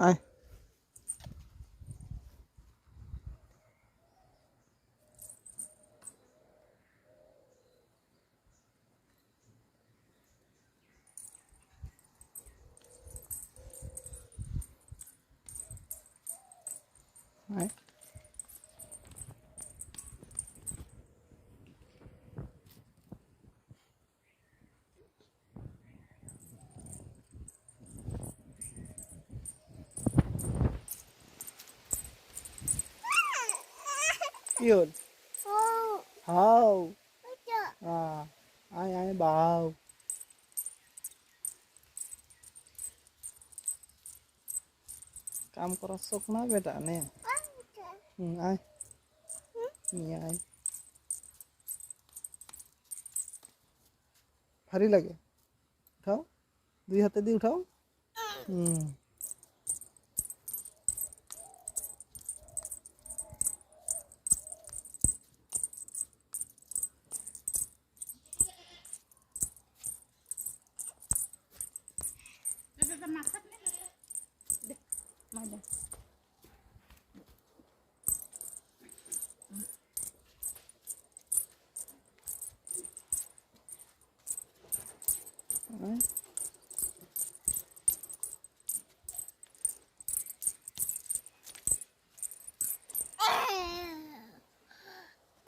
আয় আয় কি হ'ল হাও আয় আয় বাও কাম করার শখ না বেটা নে আয় নিয়ে আয় ভারী লাগে উঠাও দুই হাতে দিয়ে উঠাও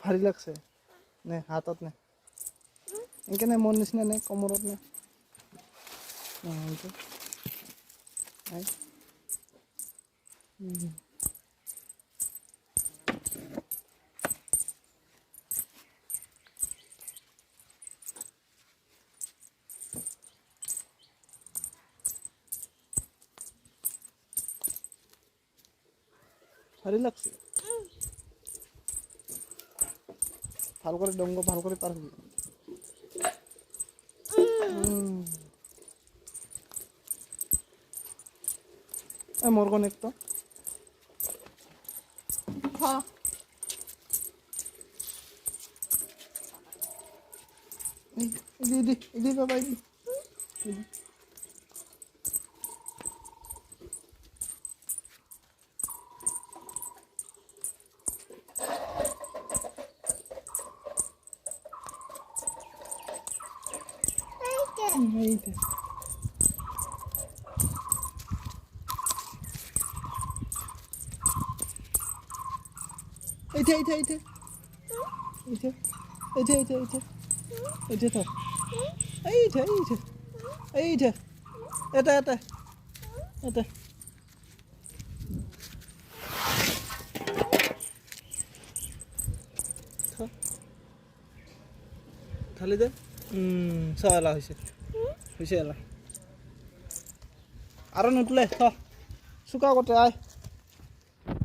ভারী লাগছে নে হাতত নে এনেকে নে মোৰ নিচিনা নে কমৰত নে ভারী লাগছে ভাল করে ডঙ্গ ভাল করে পার হবি মোরগন একটু ইদি বাবা ইদি এইটা এইটা এইটা এইটা এইটা এইটা এইটা এইটা তো এইটা এইটা এইটা এটা এটা এটা ঢালি দে এলা হৈছে হৈছে এলা আৰু নুতলে চুকা কটে আয়